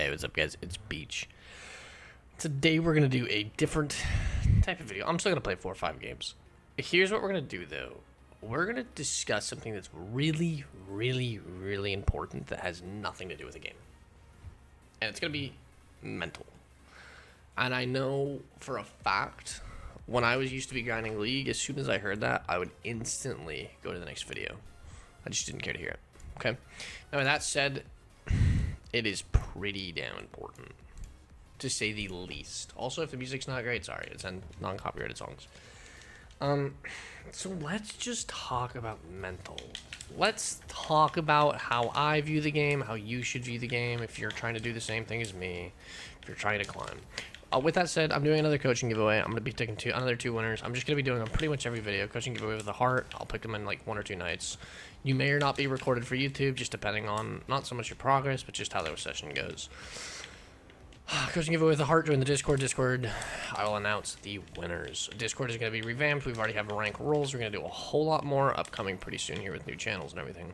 Hey, what's up, guys? It's Beach. Today we're gonna do a different type of video. I'm still gonna play 4 or 5 games. Here's what we're gonna do, though. We're gonna discuss something that's really, really, really important that has nothing to do with the game, and it's gonna be mental. And I know for a fact, when I was used to be grinding League, as soon as I heard that, I would instantly go to the next video. I just didn't care to hear it. Okay. Now, with that said, it is pretty damn important, to say the least. Also, if the music's not great, sorry, it's in non-copyrighted songs. So let's just talk about mental. Let's talk about how I view the game, how you should view the game, if you're trying to do the same thing as me, if you're trying to climb. With that said, I'm doing another coaching giveaway. I'm going to be taking another 2 winners. I'm just going to be doing them pretty much every video. Coaching giveaway with a heart. I'll pick them in like 1 or 2 nights. You may or not be recorded for YouTube, just depending on not so much your progress, but just how the session goes. Coaching giveaway with a heart. Join the Discord. I will announce the winners. Discord is going to be revamped. We've already have rank roles. We're going to do a whole lot more upcoming pretty soon here with new channels and everything.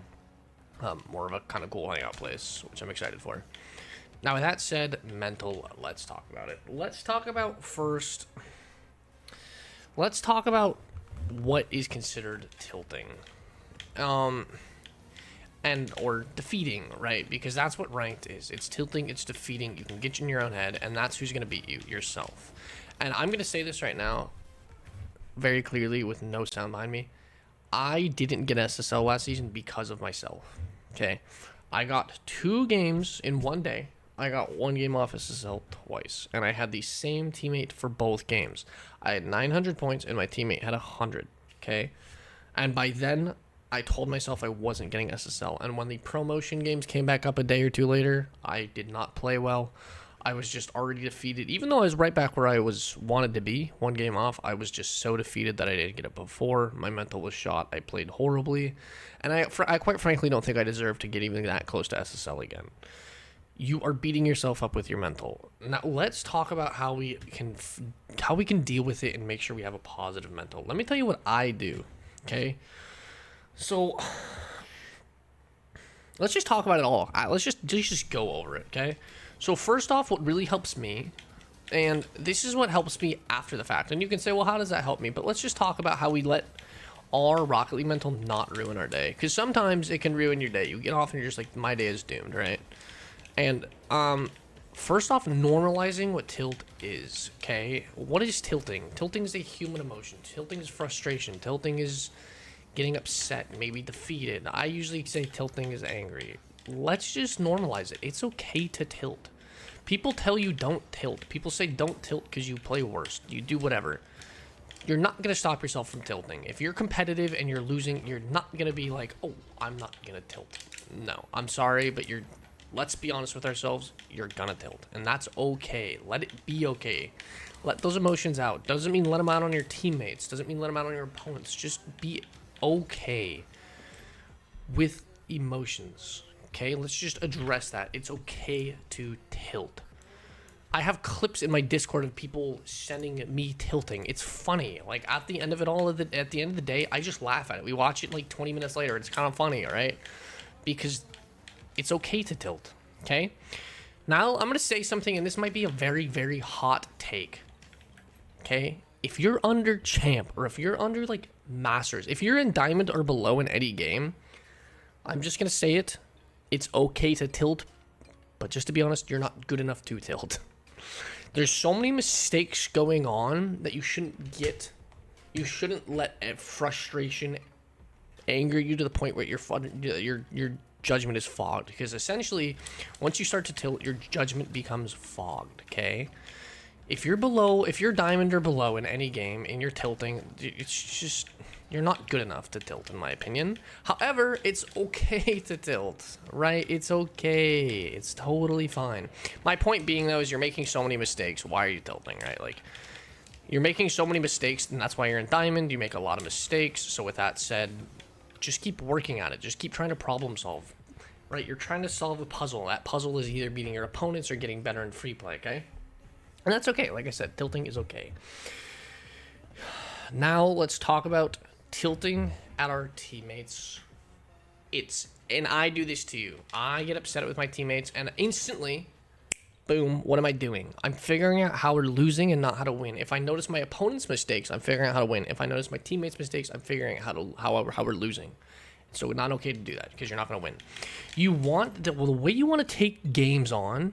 More of a kind of cool hangout place, which I'm excited for. Now, with that said, mental, let's talk about it. Let's talk about what is considered tilting. Or defeating, right? Because that's what ranked is. It's tilting, it's defeating. You can get in your own head, and that's who's going to beat you, yourself. And I'm going to say this right now very clearly with no sound behind me. I didn't get SSL last season because of myself, okay? I got 2 games in 1 day. I got 1 game off SSL twice, and I had the same teammate for both games. I had 900 points, and my teammate had 100, okay? And by then, I told myself I wasn't getting SSL, and when the promotion games came back up a day or 2 later, I did not play well. I was just already defeated. Even though I was right back where I wanted to be, 1 game off, I was just so defeated that I didn't get it before. My mental was shot. I played horribly, and I quite frankly don't think I deserve to get even that close to SSL again. You are beating yourself up with your mental. Now, let's talk about how we can deal with it and make sure we have a positive mental. Let me tell you what I do, okay? So, let's just talk about it all. Let's just go over it, okay? So, first off, what really helps me, and this is what helps me after the fact, and you can say, well, how does that help me? But let's just talk about how we let our Rocket League mental not ruin our day. Because sometimes it can ruin your day. You get off and you're just like, my day is doomed, right? And, first off, normalizing what tilt is, okay? What is tilting? Tilting is a human emotion. Tilting is frustration. Tilting is getting upset, maybe defeated. I usually say tilting is angry. Let's just normalize it. It's okay to tilt. People tell you don't tilt. People say don't tilt because you play worse. You do whatever. You're not going to stop yourself from tilting. If you're competitive and you're losing, you're not going to be like, oh, I'm not going to tilt. No, I'm sorry, but let's be honest with ourselves, you're gonna tilt, and that's okay. Let it be okay. Let those emotions out. Doesn't mean let them out on your teammates. Doesn't mean let them out on your opponents. Just be okay with emotions, okay? Let's just address that. It's okay to tilt. I have clips in my Discord of people sending me tilting. It's funny. Like, at the end of it all, at the end of the day, I just laugh at it. We watch it like 20 minutes later. It's kind of funny, all right? Because it's okay to tilt, okay? Now, I'm going to say something, and this might be a very, very hot take, okay? If you're under champ, or if you're under, like, masters, if you're in diamond or below in any game, I'm just going to say it. It's okay to tilt, but just to be honest, you're not good enough to tilt. There's so many mistakes going on that you shouldn't let frustration anger you to the point where your judgment is fogged, because essentially once you start to tilt, your judgment becomes fogged, okay? If you're diamond or below in any game and you're tilting, it's just, you're not good enough to tilt, in my opinion. However, it's okay to tilt, right? It's okay. It's totally fine. My point being, though, is you're making so many mistakes. Why are you tilting, right? Like, you're making so many mistakes, and that's why you're in diamond. You make a lot of mistakes. So with that said, just keep working at it. Just keep trying to problem solve, right? You're trying to solve a puzzle. That puzzle is either beating your opponents or getting better in free play, okay? And that's okay. Like I said, tilting is okay. Now let's talk about tilting at our teammates. And I do this to you. I get upset with my teammates, and instantly boom, what am I doing? I'm figuring out how we're losing and not how to win. If I notice my opponent's mistakes, I'm figuring out how to win. If I notice my teammates' mistakes, I'm figuring out how we're losing. So not okay to do that because you're not going to win. You want the way you want to take games on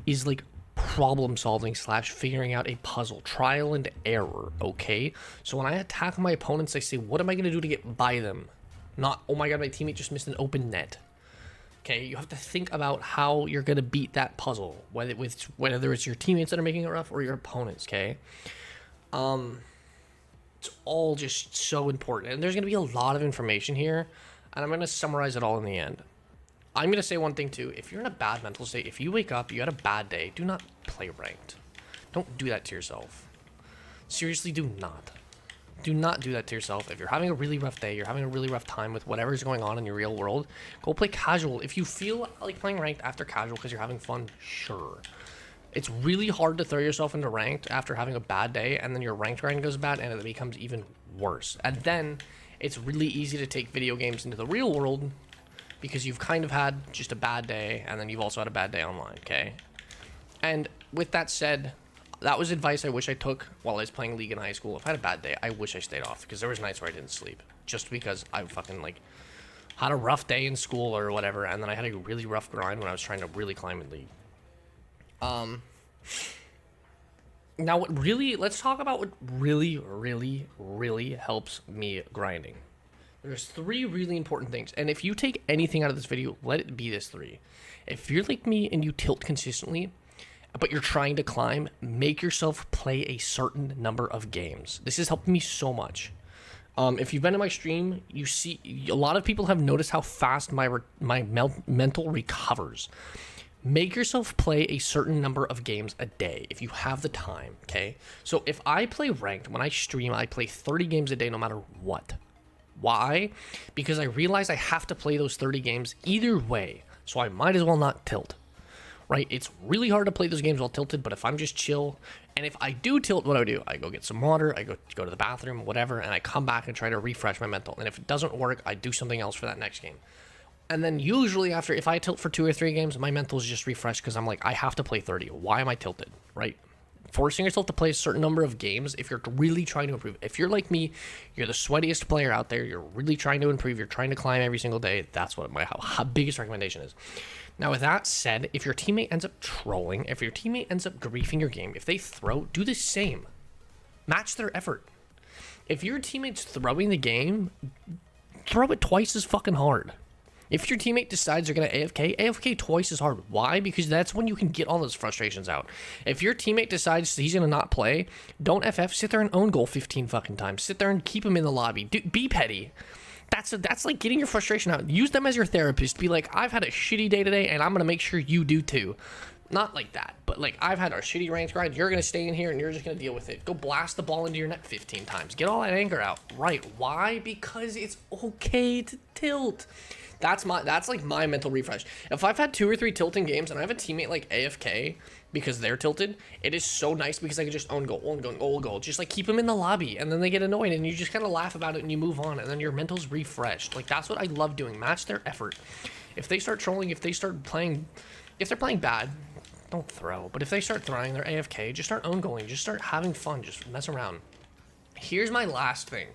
is like problem solving / figuring out a puzzle, trial and error. Okay, so when I attack my opponents, I say, what am I going to do to get by them? Not, oh my god, my teammate just missed an open net. Okay, you have to think about how you're going to beat that puzzle, whether it's your teammates that are making it rough or your opponents. Okay, it's all just so important, and there's going to be a lot of information here, and I'm going to summarize it all in the end. I'm going to say one thing too. If you're in a bad mental state, if you wake up, you had a bad day, do not play ranked. Don't do that to yourself. Seriously, do not. Do not do that to yourself. If you're having a really rough day, you're having a really rough time with whatever's going on in your real world, go play casual. If you feel like playing ranked after casual because you're having fun, sure. It's really hard to throw yourself into ranked after having a bad day, and then your ranked grind goes bad, and it becomes even worse. And then it's really easy to take video games into the real world because you've kind of had just a bad day, and then you've also had a bad day online, okay? And with that said, that was advice I wish I took while I was playing League in high school. If I had a bad day, I wish I stayed off, because there was nights where I didn't sleep just because I fucking like had a rough day in school or whatever, and then I had a really rough grind when I was trying to really climb in League. Now let's talk about what really helps me grinding. There's 3 really important things, and if you take anything out of this video, let it be this 3. If you're like me and you tilt consistently, but you're trying to climb, make yourself play a certain number of games. This has helped me so much. If you've been in my stream, you see a lot of people have noticed how fast my mental recovers. Make yourself play a certain number of games a day if you have the time, okay? So if I play ranked, when I stream, I play 30 games a day no matter what. Why? Because I realize I have to play those 30 games either way, so I might as well not tilt. Right? It's really hard to play those games while tilted, but if I'm just chill, and if I do tilt, what do? I go get some water, I go to the bathroom, whatever, and I come back and try to refresh my mental. And if it doesn't work, I do something else for that next game. And then usually after, if I tilt for 2 or 3 games, my mental is just refreshed because I'm like, I have to play 30. Why am I tilted? Right? Forcing yourself to play a certain number of games if you're really trying to improve. If you're like me, you're the sweatiest player out there, you're really trying to improve, you're trying to climb every single day, that's what my biggest recommendation is. Now, with that said, if your teammate ends up trolling, if your teammate ends up griefing your game, if they throw, do the same. Match their effort. If your teammate's throwing the game, throw it twice as fucking hard. If your teammate decides they're going to AFK twice as hard. Why? Because that's when you can get all those frustrations out. If your teammate decides he's going to not play, don't FF, sit there and own goal 15 fucking times. Sit there and keep him in the lobby. Be petty. That's like getting your frustration out. Use them as your therapist. Be like, I've had a shitty day today, and I'm going to make sure you do too. Not like that, but like, I've had our shitty ranked grind. You're going to stay in here, and you're just going to deal with it. Go blast the ball into your net 15 times. Get all that anger out. Right. Why? Because it's okay to tilt. That's like my mental refresh. If I've had 2 or 3 tilting games and I have a teammate like AFK because they're tilted, it is so nice because I can just own goal. Just like keep them in the lobby, and then they get annoyed and you just kind of laugh about it and you move on, and then your mental's refreshed. Like, that's what I love doing. Match their effort. If they start trolling, if they're playing bad, don't throw. But if they start throwing, they're AFK, just start own goaling. Just start having fun. Just mess around. Here's my last thing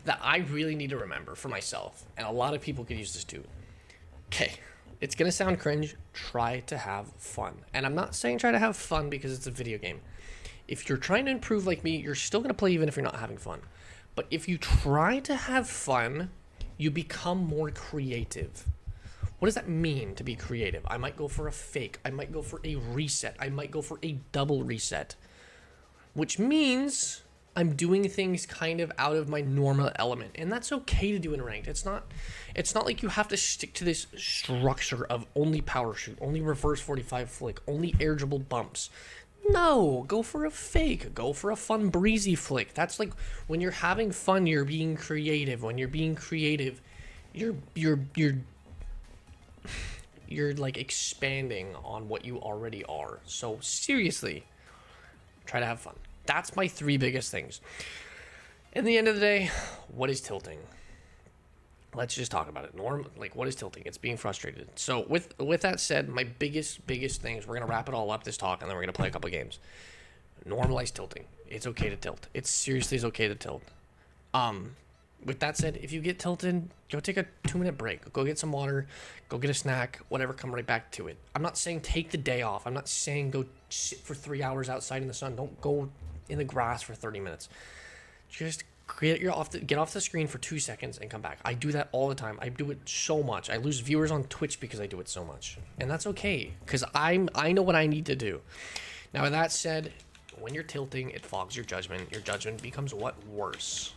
that I really need to remember for myself, and a lot of people could use this too. Okay, it's gonna sound cringe. Try to have fun. And I'm not saying try to have fun because it's a video game. If you're trying to improve like me, you're still gonna play even if you're not having fun. But if you try to have fun, you become more creative. What does that mean to be creative? I might go for a fake. I might go for a reset. I might go for a double reset. Which means I'm doing things kind of out of my normal element, and that's okay to do in ranked. It's not like you have to stick to this structure of only power shoot, only reverse 45 flick, only air dribble bumps. No, go for a fake, go for a fun breezy flick. That's like when you're having fun, you're being creative. When you're being creative, you're like expanding on what you already are. So seriously, try to have fun. That's my 3 biggest things. In the end of the day, what is tilting? let's just talk about it. Like, what is tilting? It's being frustrated. So with that said, my biggest thing is we're gonna wrap it all up this talk, and then we're gonna play a couple games. Normalize tilting. It's okay to tilt. It seriously is okay to tilt. With that said, if you get tilted, go take a 2-minute break. Go get some water. Go get a snack. Whatever. Come right back to it. I'm not saying take the day off. I'm not saying go sit for 3 hours outside in the sun. Don't go in the grass for 30 minutes. Just get off the screen for 2 seconds and come back. I do that all the time. I do it so much. I lose viewers on Twitch because I do it so much, and that's okay because I know what I need to do. Now, with that said, when you're tilting, it fogs your judgment. Your judgment becomes what? Worse.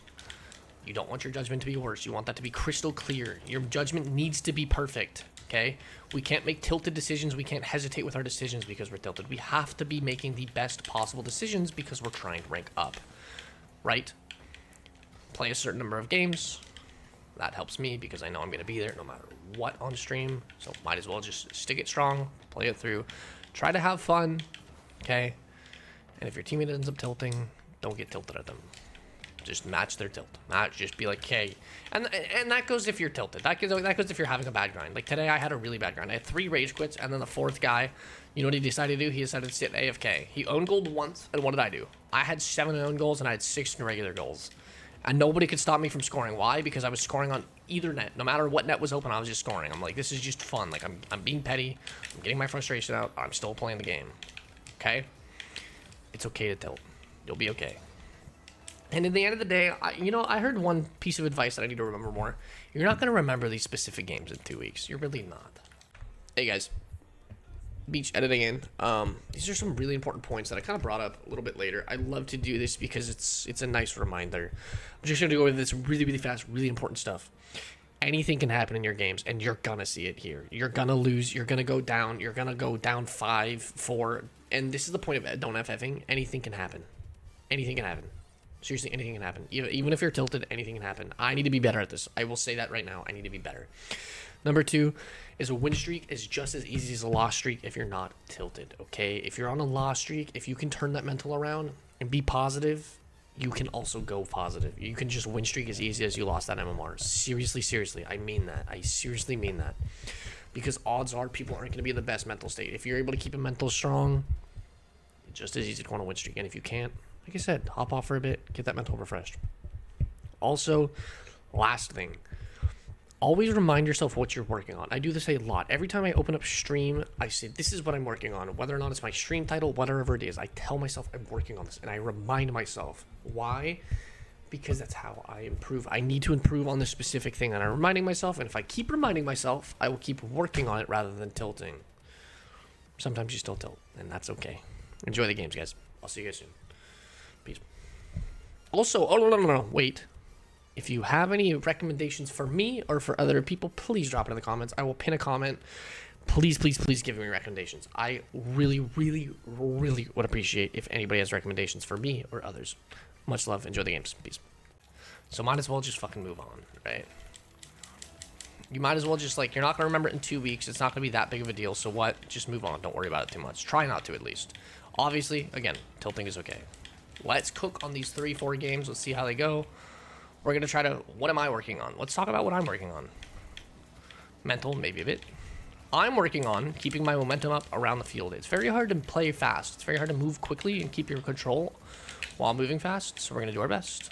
You don't want your judgment to be worse. You want that to be crystal clear. Your judgment needs to be perfect. Okay? We can't make tilted decisions. We can't hesitate with our decisions because we're tilted. We have to be making the best possible decisions because we're trying to rank up. Right? Play a certain number of games. That helps me because I know I'm going to be there no matter what on stream. So might as well just stick it strong, play it through, try to have fun. Okay? And if your teammate ends up tilting, don't get tilted at them. Just match their tilt. Just be like, okay. And that goes if you're tilted. That goes if you're having a bad grind. Like today, I had a really bad grind. I had 3 rage quits, and then the 4th guy, you know what he decided to do? He decided to sit AFK. He owned gold once, and what did I do? I had 7 own goals, and I had 6 regular goals. And nobody could stop me from scoring. Why? Because I was scoring on either net. No matter what net was open, I was just scoring. I'm like, this is just fun. Like, I'm being petty. I'm getting my frustration out. I'm still playing the game. Okay? It's okay to tilt. You'll be okay. And at the end of the day, I heard one piece of advice that I need to remember more. You're not going to remember these specific games in 2 weeks. You're really not. Hey, guys. Beach editing in. These are some really important points that I kind of brought up a little bit later. I love to do this because it's a nice reminder. I'm just going to go over this really, really fast, really important stuff. Anything can happen in your games, and you're going to see it here. You're going to lose. You're going to go down. You're going to go down 5, 4. And this is the point of don't FFing. Anything can happen. Anything can happen. Seriously, anything can happen. Even if you're tilted, anything can happen. I need to be better at this. I will say that right now. I need to be better. Number 2 is a win streak is just as easy as a loss streak if you're not tilted, okay? If you're on a loss streak, if you can turn that mental around and be positive, you can also go positive. You can just win streak as easy as you lost that MMR. Seriously, I mean that. I seriously mean that. Because odds are people aren't going to be in the best mental state. If you're able to keep a mental strong, it's just as easy to go on a win streak. And if you can't, like I said, hop off for a bit, get that mental refreshed. Also, last thing, always remind yourself what you're working on. I do this a lot. Every time I open up stream, I say, this is what I'm working on. Whether or not it's my stream title, whatever it is, I tell myself I'm working on this, and I remind myself. Why? Because that's how I improve. I need to improve on this specific thing, and I'm reminding myself, and if I keep reminding myself, I will keep working on it rather than tilting. Sometimes you still tilt, and that's okay. Enjoy the games, guys. I'll see you guys soon. Peace. Also, no, wait. If you have any recommendations for me or for other people, please drop it in the comments. I will pin a comment. Please give me recommendations. I really would appreciate if anybody has recommendations for me or others. Much love. Enjoy the games. Peace. So might as well just fucking move on, right? You might as well just, like, you're not going to remember it in 2 weeks. It's not going to be that big of a deal. So what? Just move on. Don't worry about it too much. Try not to, at least. Obviously, again, tilting is okay. Let's cook on these 3-4 games. Let's see how they go. We're going to try to, what am I working on? Let's talk about what I'm working on. Mental, maybe a bit. I'm working on keeping my momentum up around the field. It's very hard to play fast. It's very hard to move quickly and keep your control while moving fast. So we're going to do our best.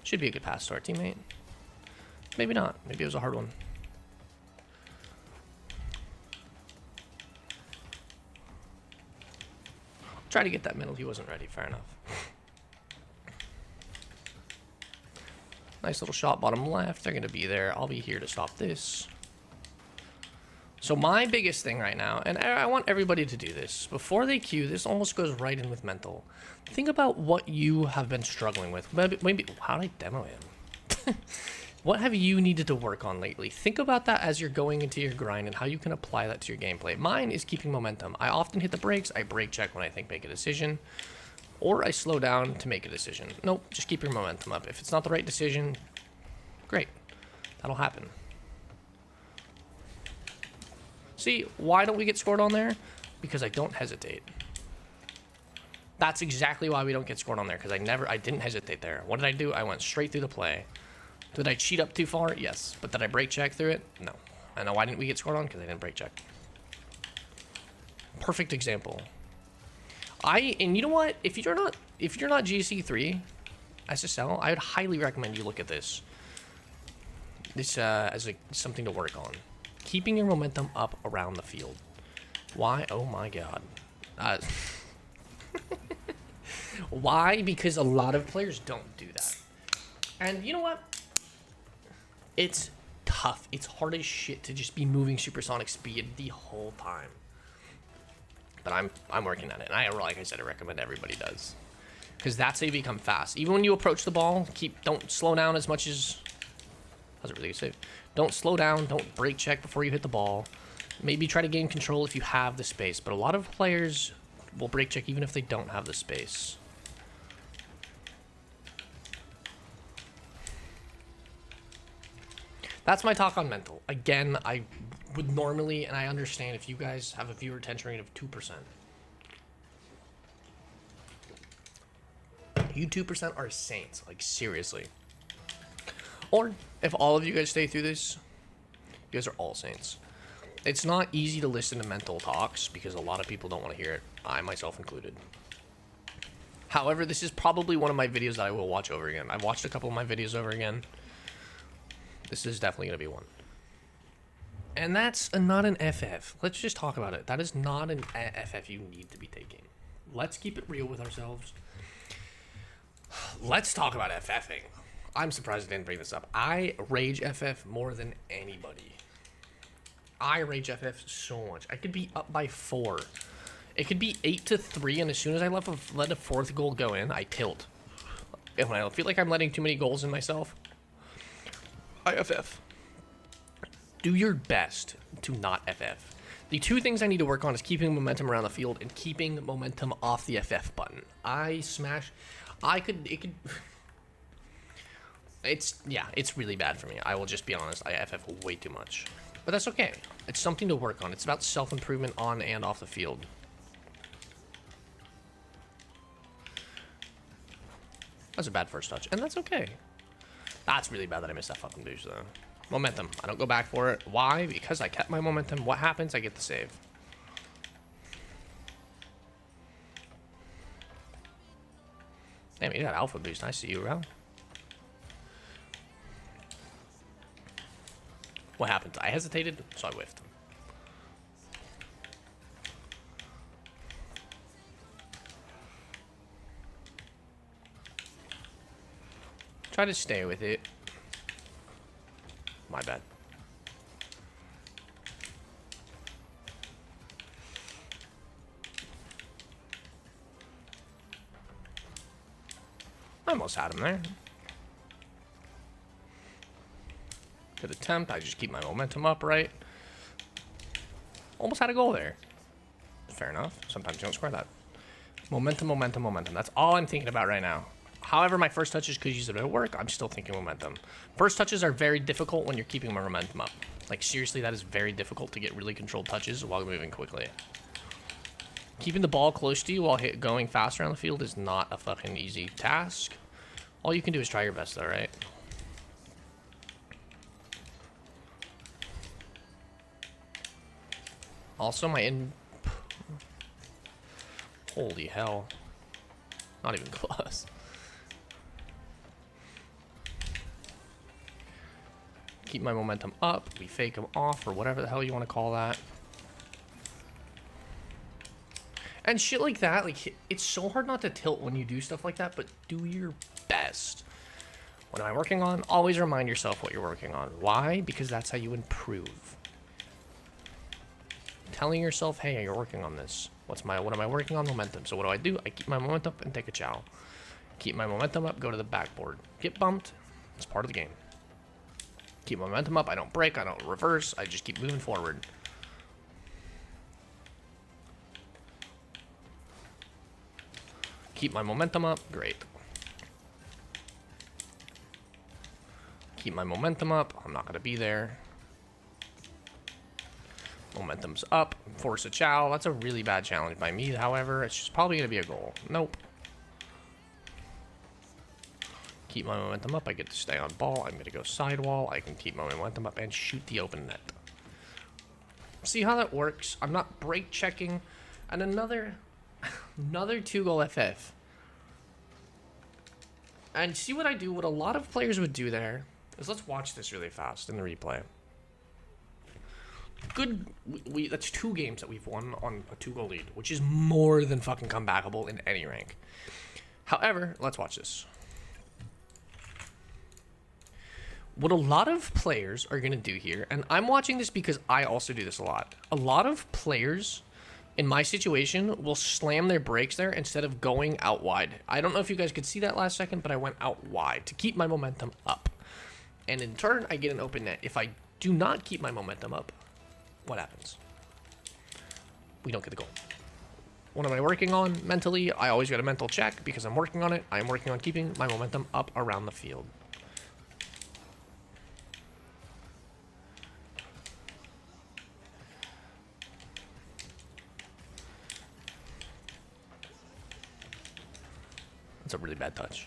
Should be a good pass to our teammate. Maybe not. Maybe it was a hard one. Try to get that middle. He wasn't ready. Fair enough. Nice little shot bottom left. They're going to be there. I'll be here to stop this. So my biggest thing right now, and I want everybody to do this, before they queue, this almost goes right in with mental. Think about what you have been struggling with. Maybe how did I demo him? What have you needed to work on lately? Think about that as you're going into your grind and how you can apply that to your gameplay. Mine is keeping momentum. I often hit the brakes. I brake check when I think make a decision. Or I slow down to make a decision. Nope, just keep your momentum up. If it's not the right decision, great. That'll happen. See, why don't we get scored on there? Because I don't hesitate. That's exactly why we don't get scored on there, because I didn't hesitate there. What did I do? I went straight through the play. Did I cheat up too far? Yes. But did I brake check through it? No. I know why didn't we get scored on? Because I didn't brake check. Perfect example. And you know what? If you're not GC3 SSL, I would highly recommend you look at this. This as something to work on. Keeping your momentum up around the field. Why? Oh my god. Why? Because a lot of players don't do that. And you know what? It's tough. It's hard as shit to just be moving supersonic speed the whole time. But I'm working on it. And like I said, I recommend everybody does. Because that's how you become fast. Even when you approach the ball, don't slow down as much as... How's it really safe? Don't slow down. Don't brake check before you hit the ball. Maybe try to gain control if you have the space. But a lot of players will brake check even if they don't have the space. That's my talk on mental. Again, I would normally, and I understand if you guys have a viewer retention rate of 2%. You 2% are saints, like seriously. Or if all of you guys stay through this, you guys are all saints. It's not easy to listen to mental talks because a lot of people don't want to hear it, I myself included. However, this is probably one of my videos that I will watch over again. I've watched a couple of my videos over again. This is definitely going to be one. And that's not an FF. Let's just talk about it. That is not an FF you need to be taking. Let's keep it real with ourselves. Let's talk about FFing. I'm surprised I didn't bring this up. I rage FF more than anybody. I rage FF so much. I could be up by 4. It could be 8-3, and as soon as I let a 4th goal go in, I tilt. And when I feel like I'm letting too many goals in myself, I FF. Do your best to not FF. The two things I need to work on is keeping momentum around the field and keeping momentum off the FF button. It's really bad for me. I will just be honest. I FF way too much. But that's okay. It's something to work on. It's about self-improvement on and off the field. That's a bad first touch, and that's okay. That's really bad that I missed that fucking boost, though. Momentum. I don't go back for it. Why? Because I kept my momentum. What happens? I get the save. Damn, you got alpha boost. I see you around. What happened? I hesitated, so I whiffed. Try to stay with it. My bad. I almost had him there. Good attempt. I just keep my momentum up, right? Almost had a goal there. Fair enough. Sometimes you don't score that. Momentum, momentum, momentum. That's all I'm thinking about right now. However, my first touches could use a bit of work. I'm still thinking momentum. First touches are very difficult when you're keeping my momentum up. Like, seriously, that is very difficult to get really controlled touches while moving quickly. Keeping the ball close to you while going fast around the field is not a fucking easy task. All you can do is try your best, though, right? Also, Holy hell. Not even close. Keep my momentum up. We fake them off, or whatever the hell you want to call that. And shit like that, like, it's so hard not to tilt when you do stuff like that, but do your best. What am I working on? Always remind yourself what you're working on. Why? Because that's how you improve. Telling yourself, hey, you're working on this. What am I working on? Momentum. So what do? I keep my momentum up and take a chow. Keep my momentum up, go to the backboard. Get bumped. It's part of the game. Keep my momentum up. I don't break. I don't reverse. I just keep moving forward. Keep my momentum up. Great. Keep my momentum up. I'm not going to be there. Momentum's up. Force a chow. That's a really bad challenge by me, however. It's just probably going to be a goal. Nope. Keep my momentum up. I get to stay on ball. I'm going to go sidewall. I can keep my momentum up and shoot the open net. See how that works? I'm not break checking. And another 2-goal FF. And see what I do? What a lot of players would do there is, let's watch this really fast in the replay. Good. That's 2 games that we've won on a 2-goal lead, which is more than fucking comebackable in any rank. However, let's watch this. What a lot of players are going to do here, and I'm watching this because I also do this a lot of players in my situation will slam their brakes there instead of going out wide. I don't know if you guys could see that last second, but I went out wide to keep my momentum up. And in turn, I get an open net. If I do not keep my momentum up, what happens? We don't get the goal. What am I working on mentally? I always get a mental check because I'm working on it. I'm working on keeping my momentum up around the field. That's a really bad touch.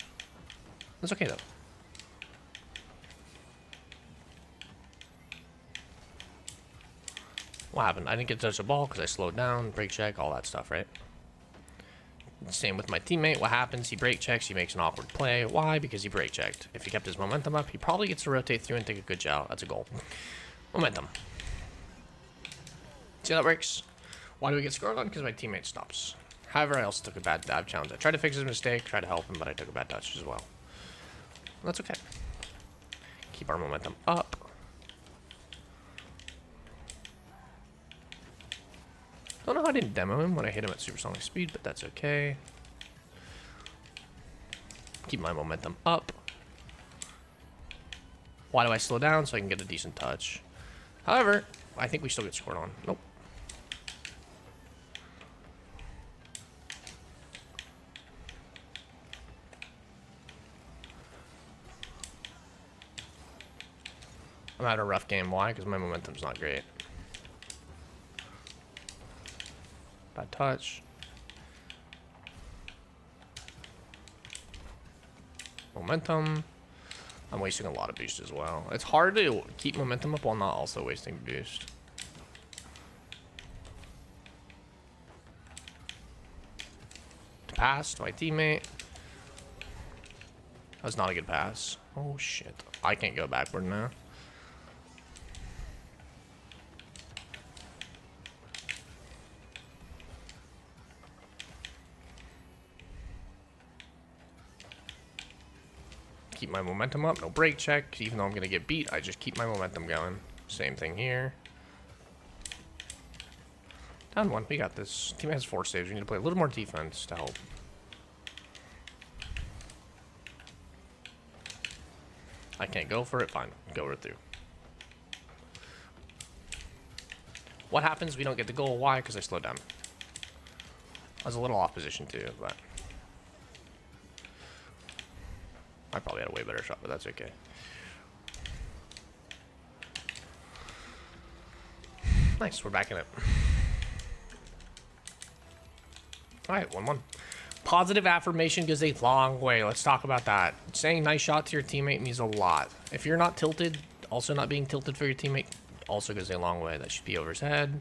That's okay though. What happened? I didn't get to touch the ball because I slowed down, brake check, all that stuff, right? Same with my teammate. What happens? He brake checks, he makes an awkward play. Why? Because he brake checked. If he kept his momentum up, he probably gets to rotate through and take a good shot. That's a goal. Momentum. See how that works? Why do we get scored on? Because my teammate stops. However, I also took a bad dab challenge. I tried to fix his mistake, tried to help him, but I took a bad touch as well. That's okay. Keep our momentum up. Don't know how I didn't demo him when I hit him at supersonic speed, but that's okay. Keep my momentum up. Why do I slow down? So I can get a decent touch. However, I think we still get scored on. Nope. I'm having a rough game. Why? Because my momentum's not great. Bad touch. Momentum. I'm wasting a lot of boost as well. It's hard to keep momentum up while not also wasting boost. Pass to my teammate. That was not a good pass. Oh shit. I can't go backward now. Keep my momentum up, no brake check. Even though I'm gonna get beat, I just keep my momentum going. Same thing here. Down 1, we got this. Team has 4 saves. We need to play a little more defense to help. I can't go for it. Fine, go right through. What happens? We don't get the goal. Why? Because I slowed down. I was a little off position too, but I probably had a way better shot, but that's okay. Nice, we're back in it. Alright, 1-1. Positive affirmation goes a long way. Let's talk about that. Saying nice shot to your teammate means a lot. If you're not tilted, also not being tilted for your teammate also goes a long way. That should be over his head.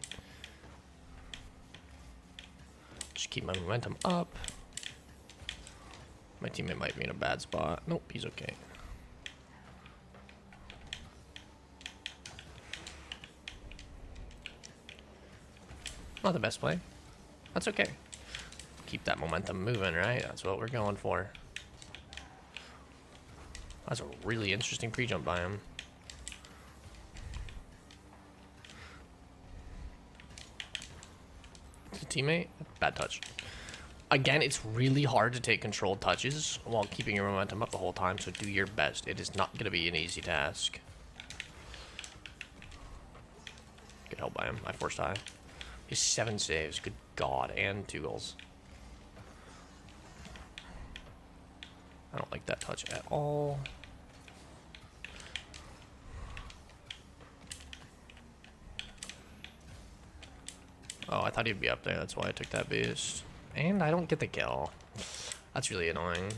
Just keep my momentum up. My teammate might be in a bad spot. Nope, he's okay. Not the best play. That's okay. Keep that momentum moving, right? That's what we're going for. That's a really interesting pre-jump by him. Teammate, bad touch. Again, it's really hard to take controlled touches while keeping your momentum up the whole time, so do your best. It is not going to be an easy task. Good help by him. I forced high. He's 7 saves. Good God. And 2 goals. I don't like that touch at all. Oh, I thought he'd be up there. That's why I took that boost. And I don't get the kill. That's really annoying.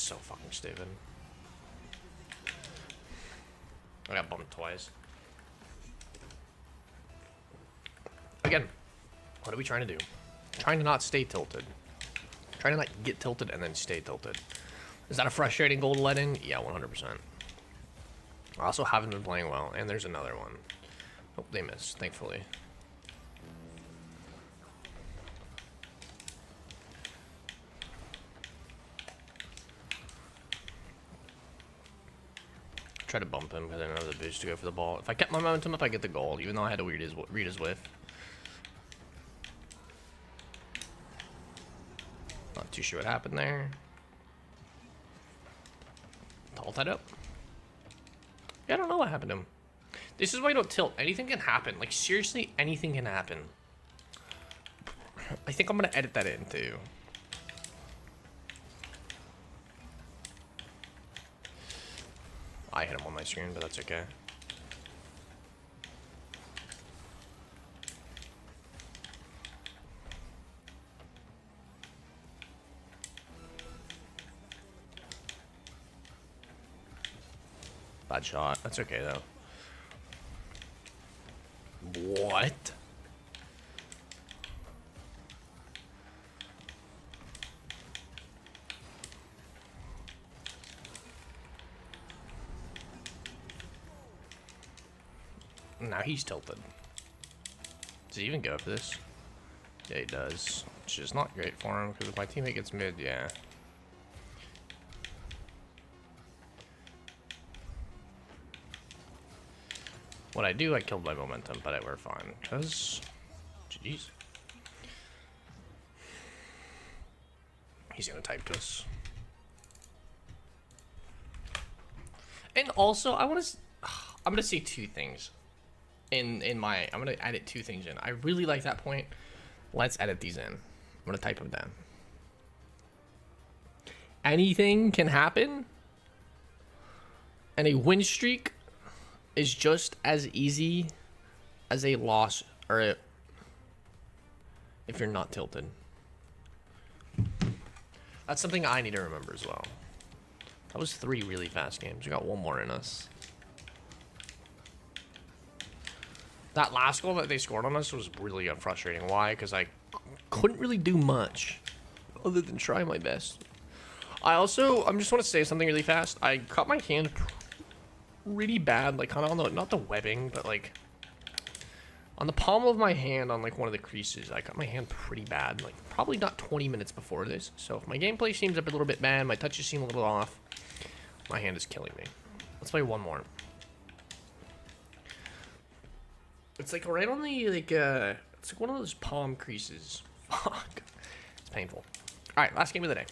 so fucking stupid. I got bumped twice. Again, what are we trying to do? Trying to not stay tilted. Trying to not get tilted and then stay tilted. Is that a frustrating goal to let in? Yeah, 100%. I also haven't been playing well, and there's another one. Oh, they missed, thankfully. Try to bump him because I know the boost to go for the ball. If I kept my momentum up, I get the goal, even though I had to read his whiff. Not too sure what happened there. Tilt that up. Yeah, I don't know what happened to him. This is why you don't tilt. Anything can happen. Like, seriously, anything can happen. I think I'm going to edit that in, too. I hit him on my screen, but that's okay. Bad shot. That's okay, though. What? Now he's tilted. Does he even go for this? Yeah, he does. Which is not great for him, because if my teammate gets mid, yeah. What I do, I killed my momentum, but we're fine, because... Jeez. He's gonna type to us. And also, I'm gonna say two things. I'm gonna edit two things in. I really like that point. Let's edit these in. I'm gonna type them down. Anything can happen, and a win streak is just as easy as a loss, or if you're not tilted. That's something I need to remember as well. That was 3 really fast games. We got one more in us. That last goal that they scored on us was really frustrating. Why? Because I couldn't really do much other than try my best. I just want to say something really fast. I cut my hand really bad, like kind of on the, not the webbing, but like on the palm of my hand on like one of the creases. I cut my hand pretty bad, like probably not 20 minutes before this. So if my gameplay seems a little bit bad, my touches seem a little off, my hand is killing me. Let's play one more. It's like right on the, like, it's like one of those palm creases. Fuck. It's painful. Alright, last game of the day.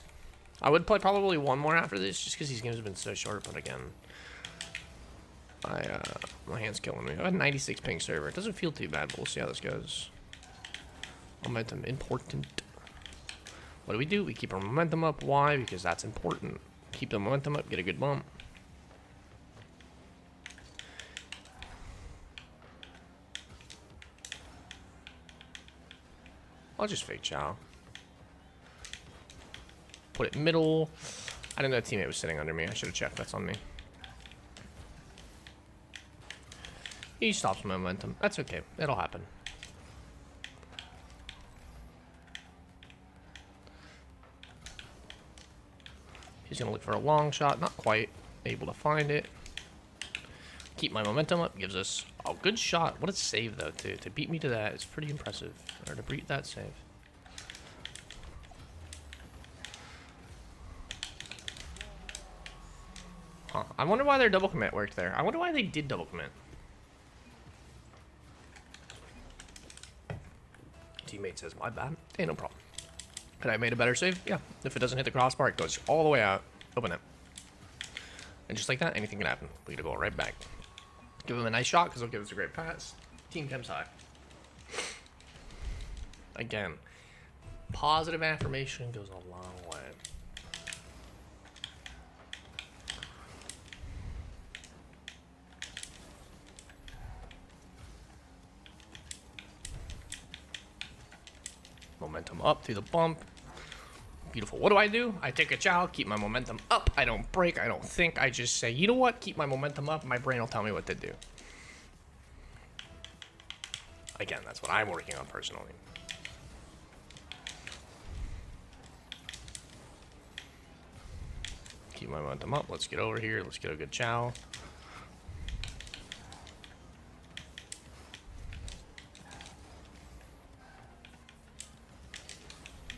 I would play probably one more after this, just because these games have been so short, but again, my hand's killing me. I have a 96 ping server. It doesn't feel too bad, but we'll see how this goes. Momentum, important. What do? We keep our momentum up. Why? Because that's important. Keep the momentum up, get a good bump. I'll just fake chow. Put it middle. I didn't know a teammate was sitting under me. I should have checked. That's on me. He stops my momentum. That's okay. It'll happen. He's going to look for a long shot. Not quite able to find it. Keep my momentum up. Gives us a good shot. What a save, though, too. To beat me to that is pretty impressive. Or to beat that save. Huh. I wonder why their double commit worked there. I wonder why they did double commit. Teammate says, my bad. Hey, no problem. Could I have made a better save? Yeah. If it doesn't hit the crossbar, it goes all the way out. Open it. And just like that, anything can happen. We get a goal right back. Give him a nice shot, because he'll give us a great pass. Team comes high. Again, positive affirmation goes a long way. Momentum up through the bump. Beautiful. What do? I take a chow, keep my momentum up. I don't break, I don't think. I just say, you know what? Keep my momentum up. My brain will tell me what to do. Again, that's what I'm working on personally. Keep my momentum up. Let's get over here. Let's get a good chow.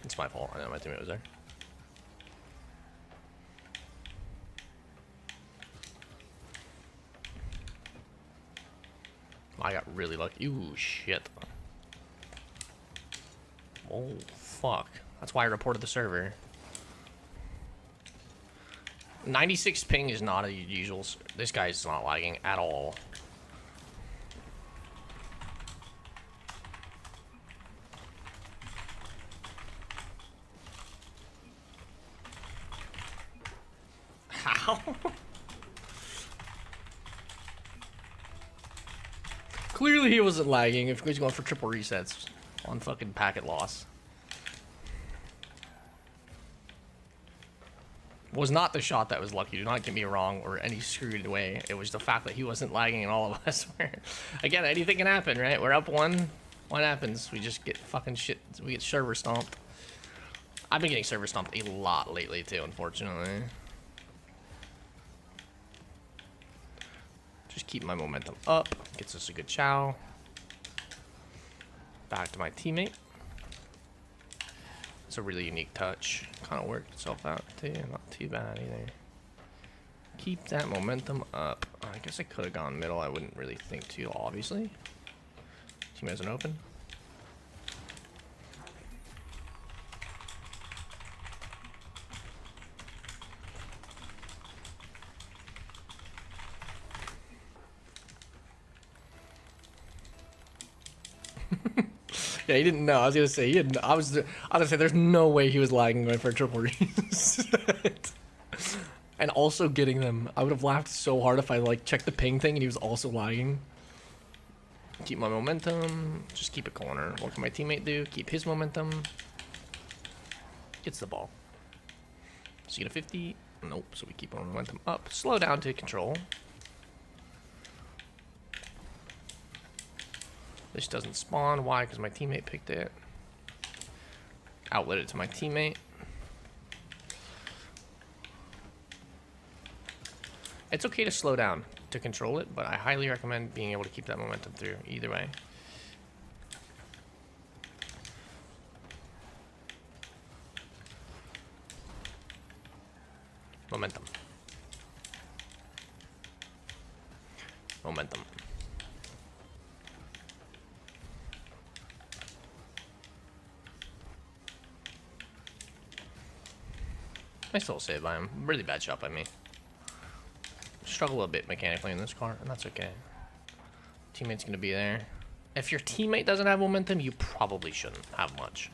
It's my fault. I know my teammate was there. I got really lucky. Ooh, shit. Oh, fuck. That's why I reported the server. 96 ping is not a usual. This guy's not lagging at all. How? Clearly he wasn't lagging if he's going for triple resets on fucking packet loss. Was not the shot that was lucky, do not get me wrong, or any screwed way. It was the fact that he wasn't lagging and all of us were. Again, anything can happen, right? We're up one. What happens? We just get fucking shit. We get server stomped. I've been getting server stomped a lot lately too, unfortunately. Just keep my momentum up. Gets us a good chow. Back to my teammate. It's a really unique touch. Kind of worked itself out too. Not too bad either. Keep that momentum up. I guess I could have gone middle. I wouldn't really think too, obviously. Team hasn't open. Yeah, he didn't know. I was gonna say he didn't. I was gonna say there's no way he was lagging going for a triple reset. And also getting them. I would have laughed so hard if I like checked the ping thing and he was also lagging. Keep my momentum. Just keep it corner. What can my teammate do? Keep his momentum. Gets the ball. So you get a 50. Nope. So we keep our momentum up. Slow down to control. This doesn't spawn. Why? Because my teammate picked it. Outlet it to my teammate. It's okay to slow down to control it, but I highly recommend being able to keep that momentum through either way. Momentum. Momentum. Nice little save by him. Really bad shot by me. Struggle a bit mechanically in this car, and that's okay. Teammate's gonna be there. If your teammate doesn't have momentum, you probably shouldn't have much.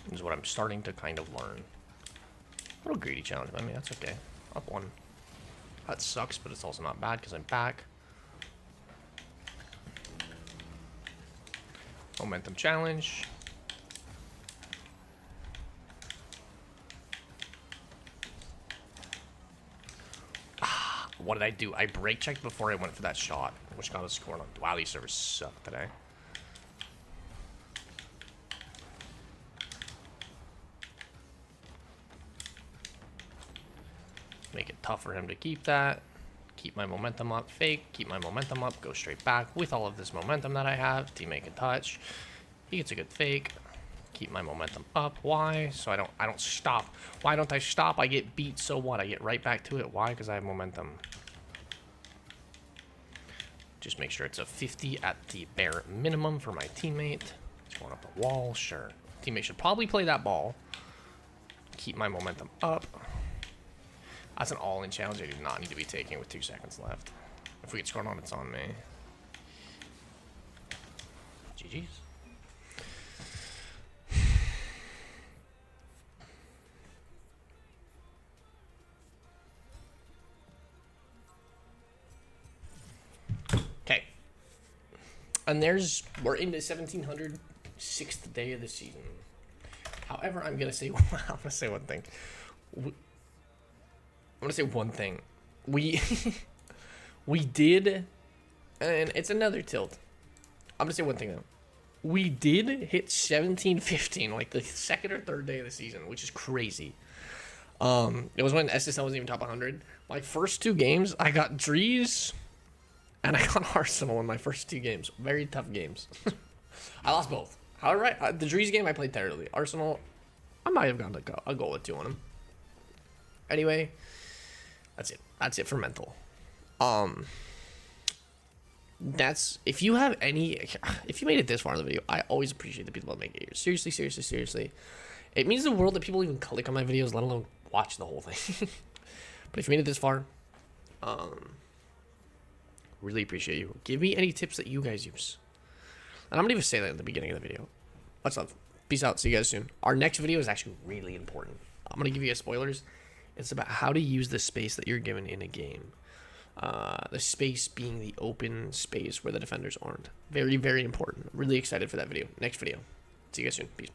This is what I'm starting to kind of learn. A little greedy challenge by me, that's okay. Up one. That sucks, but it's also not bad because I'm back. Momentum challenge. What did I do? I brake checked before I went for that shot, which got us scored on. Wow, these servers suck today. Make it tough for him to keep that. Keep my momentum up. Fake. Keep my momentum up. Go straight back with all of this momentum that I have. Teammate can touch. He gets a good fake. Keep my momentum up. Why? So I don't stop. Why don't I stop? I get beat, so what? I get right back to it. Why? Because I have momentum. Just make sure it's a 50 at the bare minimum for my teammate. Going up the wall, sure. Teammate should probably play that ball. Keep my momentum up. That's an all-in challenge I do not need to be taking with 2 seconds left. If we get scored on, it's on me. GG's. Okay. And we're into 1700, 6th day of the season. How However, I'm gonna say I'm gonna say one thing. I'm gonna say one thing. We we did, and it's another tilt. I'm gonna say one thing though. We did hit 17-15 like the second or third day of the season, which is crazy. It was when SSL wasn't even top 100. My first 2 games, I got Drees and I got Arsenal in my first 2 games. Very tough games. I lost both. However, the Drees game I played terribly. Arsenal, I might have gone to a goal or 2 on him. Anyway, that's it. That's it for mental. That's, if you have any, if you made it this far in the video, I always appreciate the people that make it. Seriously, seriously, seriously. It means the world that people even click on my videos, let alone watch the whole thing. But if you made it this far, really appreciate you. Give me any tips that you guys use. And I'm gonna even say that at the beginning of the video. Much love. Peace out. See you guys soon. Our next video is actually really important. I'm gonna give you guys spoilers. It's about how to use the space that you're given in a game. The space being the open space where the defenders aren't. Very, very important. Really excited for that video. Next video. See you guys soon. Peace.